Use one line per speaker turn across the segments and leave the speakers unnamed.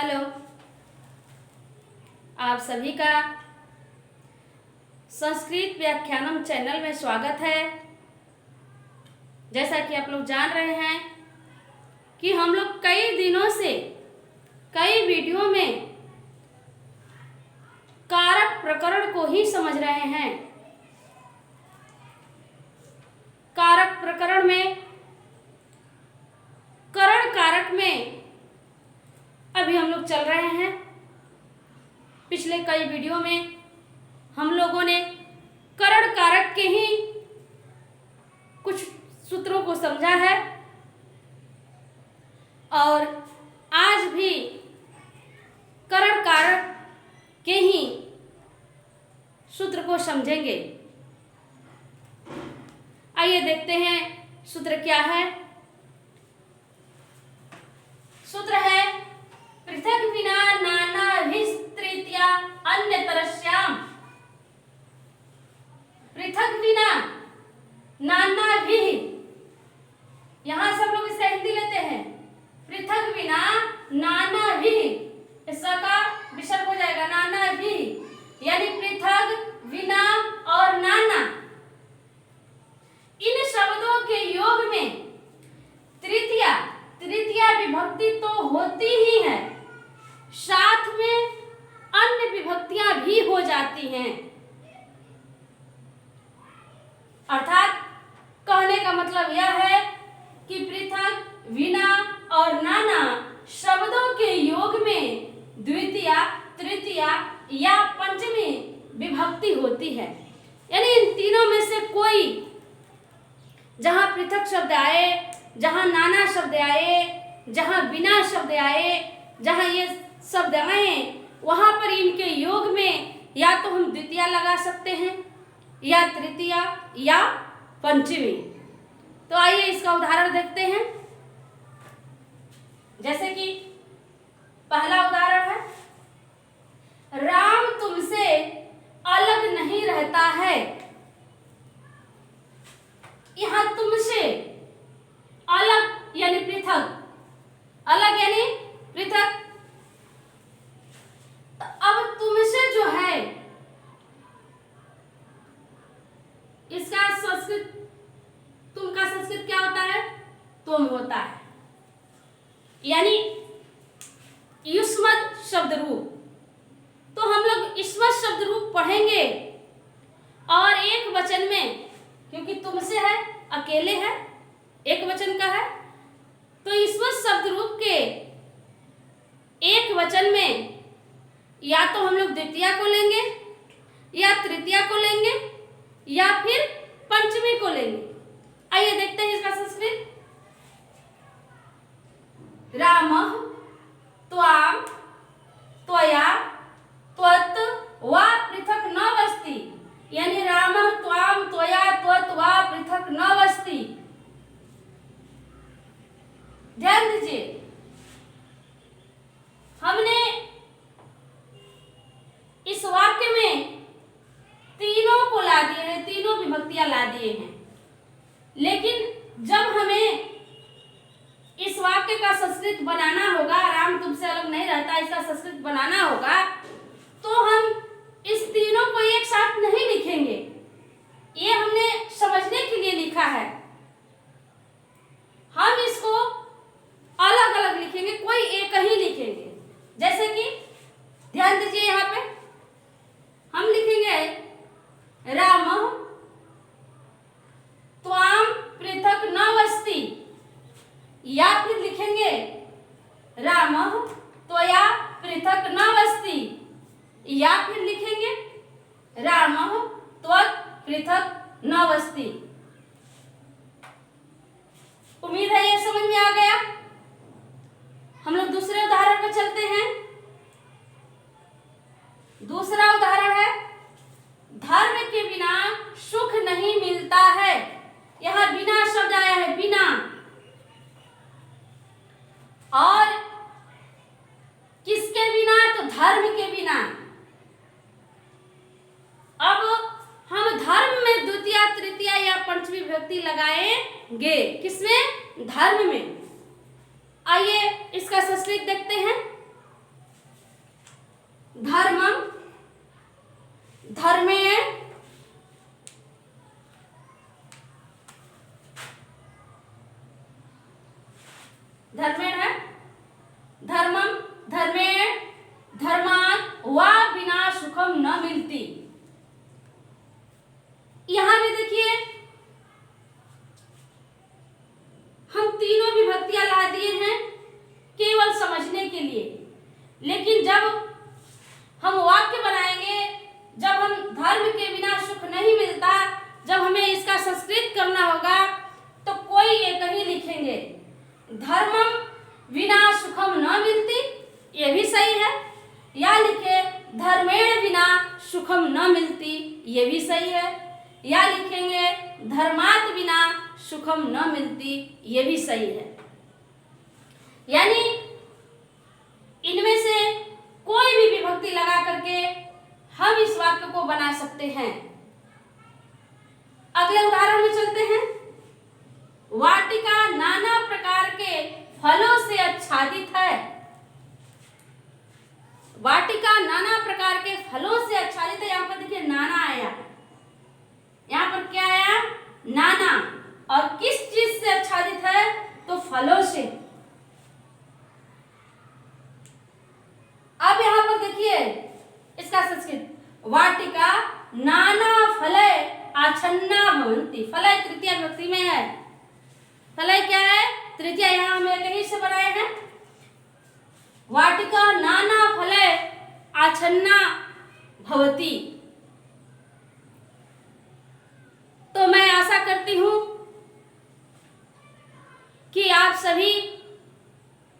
Hello, आप सभी का संस्कृत व्याख्यानम चैनल में स्वागत है। जैसा कि आप लोग जान रहे हैं कि हम लोग कई दिनों से कई वीडियो में कारक प्रकरण को ही समझ रहे हैं। कारक प्रकरण में करण कारक में अभी हम लोग चल रहे हैं। पिछले कई वीडियो में हम लोगों ने करण कारक के ही कुछ सूत्रों को समझा है और आज भी करण कारक के ही सूत्र को समझेंगे। आइए देखते हैं सूत्र क्या है। सूत्र है पृथक विना नानाभिस्तृतीया अन्यतरस्याम। पृथक विना नानाभिः, यहां सब लोग इसका हिंदी लेते हैं। पृथक बिना नानाभिः, इसका विसर्ग हो जाएगा नानाभिः, यानी पृथक बिना और नाना इन शब्दों के योग में तृतीया विभक्ति तो होती ही है, साथ में अन्य विभक्तियां भी हो जाती हैं। अर्थात कहने का मतलब यह है कि पृथक, विना और नाना शब्दों के योग में द्वितीया, तृतीया या पंचमी विभक्ति होती है। यानी इन तीनों में से कोई, जहां पृथक शब्द आए, जहां नाना शब्द आए, जहां बिना शब्द आए, जहां ये शब्द आए, वहां पर इनके योग में या तो हम द्वितीया लगा सकते हैं या तृतीया या पंचमी। तो आइए इसका उदाहरण देखते हैं। जैसे कि पहला उदाहरण है, राम तुमसे अलग नहीं रहता है। यहां तुमसे अलग यानी पृथक, अलग यानी पृथक। तो अब तुमसे जो है इसका संस्कृत, तुम का संस्कृत क्या होता है? तुम होता है, यानी युष्मत शब्द रूप। तो हम लोग युष्मत शब्द रूप पढ़ेंगे और एक वचन में, क्योंकि तुमसे है, अकेले है, एक वचन का है, तो युष्मत शब्द रूप के एक वचन में या तो हम लोग द्वितीया को लेंगे या तृतीया को लेंगे या फिर पंचमी को लेंगे। आइए देखते हैं इसका संस्कृत। रामः त्वाम त्वया त्वत् वा पृथक न वस्ति, यानी रामः त्वाम त्वया त्वत् वा पृथक न वस्ति। ध्यान दीजिए, हमने इस वाक्य में तीनों को ला दिए हैं, तीनों विभक्तियां ला दिए हैं। लेकिन जब हमें इस वाक्य का संस्कृत बनाना होगा, राम तुमसे अलग नहीं रहता, इसका संस्कृत बनाना होगा, तो हम इस तीनों को एक साथ नहीं लिखेंगे। ये हमने समझने के लिए लिखा है। हम इसको अलग अलग लिखेंगे, कोई एक ही लिखेंगे। जैसे कि ध्यान दीजिए, यहाँ पे हम लिखेंगे रामः त्वाम पृथक न वस्ति, या फिर लिखेंगे रामः त्वया पृथक न वस्ति, या फिर लिखेंगे रामः त्वत् पृथक न वस्ति। उम्मीद है ये समझ में आ गया। हम लोग दूसरे उदाहरण पर चलते हैं। दूसरा उदाहरण है, धर्म के बिना सुख नहीं मिलता है। यहां बिना शब्द आया है, बिना, और किसके बिना? तो धर्म के बिना। अब हम धर्म में द्वितीया, तृतीया या पंचमी विभक्ति लगाएंगे। किसमें? धर्म में। आइए इसका संस्कृत देखते हैं। धर्मेण है धर्मम, धर्मेण, धर्मात् वा बिना सुखम न मिलती। यहां भी देखिए हम तीनों विभक्तियां ला दिए हैं केवल समझने के लिए, लेकिन जब हम वाक्य बनाएंगे, जब हम धर्म के बिना सुख नहीं मिलता, जब हमें इसका संस्कृत करना होगा तो कोई एक ही लिखेंगे, धर्मम बिना सुखम न मिलती, ये भी सही है, या लिखे धर्मेण बिना सुखम न मिलती, ये भी सही है, या लिखेंगे धर्मात् बिना सुखम न मिलती, ये भी सही है। यानी इनमें से कोई भी विभक्ति लगा करके हम इस वाक्य को बना सकते हैं। अगले उदाहरण में चलते हैं। वाटिका नाना प्रकार के फलों से आच्छादित है। वाटिका नाना प्रकार के फलों से आच्छादित है। यहाँ पर देखिए नाना आया, यहाँ पर क्या आया? नाना। और किस चीज से आच्छादित है? तो फलों से। अब यहाँ पर देखिए इसका संस्कृत, वाटिका नाना फलय आच्छन्ना भवन्ति। फलय तृतीया विभक्ति में है। फलय क्या है? तृतीया। यहाँ हम कहीं से बनाए हैं, वाटिका नाना फलय आच्छन्ना भवति। तो मैं आशा करती हूं कि आप सभी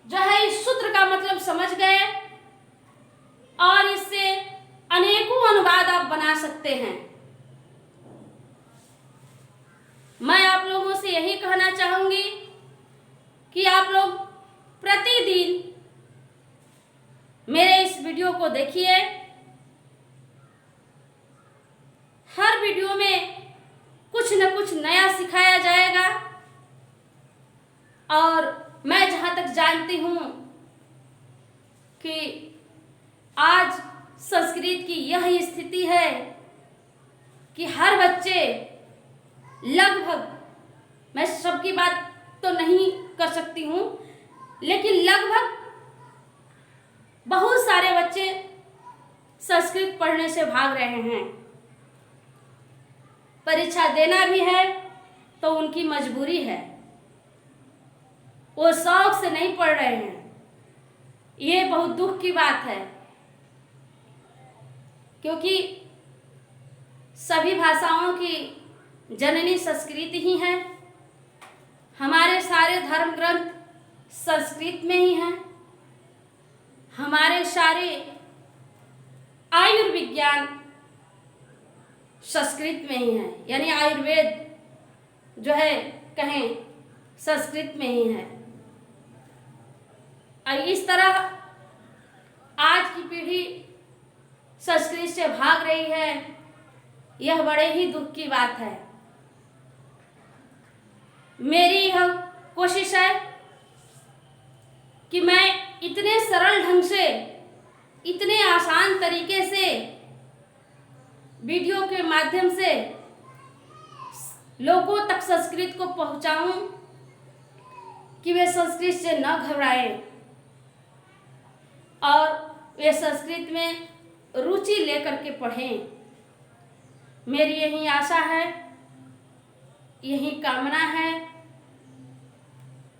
जो है इस सूत्र का मतलब समझ गए और इससे अनेकों अनुवाद आप बना सकते हैं। मैं आप लोगों से यही कहना चाहूंगी कि आप लोग प्रतिदिन मेरे इस वीडियो को देखिए। हर वीडियो में कुछ न कुछ नया सिखाया जाएगा और मैं जहां तक जानती हूं कि आज संस्कृत की यह स्थिति है कि हर बच्चे लगभग, मैं सबकी बात तो नहीं कर सकती हूं, लेकिन लगभग बहुत सारे बच्चे संस्कृत पढ़ने से भाग रहे हैं। परीक्षा देना भी है तो उनकी मजबूरी है, वो शौक से नहीं पढ़ रहे हैं। ये बहुत दुख की बात है, क्योंकि सभी भाषाओं की जननी संस्कृत ही है। हमारे सारे धर्म ग्रंथ संस्कृत में ही हैं। हमारे सारे आयुर्विज्ञान संस्कृत में ही है, यानी आयुर्वेद जो है कहें संस्कृत में ही है। और इस तरह आज की पीढ़ी संस्कृत से भाग रही है, यह बड़े ही दुख की बात है। मेरी यह कोशिश है कि मैं इतने सरल ढंग से, इतने आसान तरीके से वीडियो के माध्यम से लोगों तक संस्कृत को पहुंचाऊं कि वे संस्कृत से न घबराएं और वे संस्कृत में रुचि लेकर के पढ़ें। मेरी यही आशा है, यही कामना है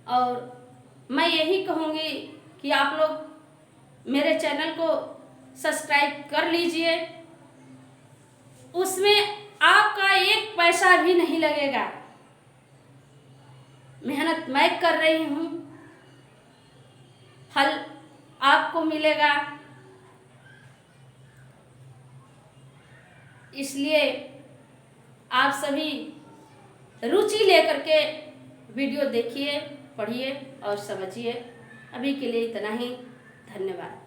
और मैं यही कहूँगी कि आप लोग मेरे चैनल को सब्सक्राइब कर लीजिए। उसमें आपका एक पैसा भी नहीं लगेगा। मेहनत मैं कर रही हूँ, फल आपको मिलेगा। इसलिए आप सभी रुचि लेकर के वीडियो देखिए, पढ़िए और समझिए। अभी के लिए इतना ही। धन्यवाद।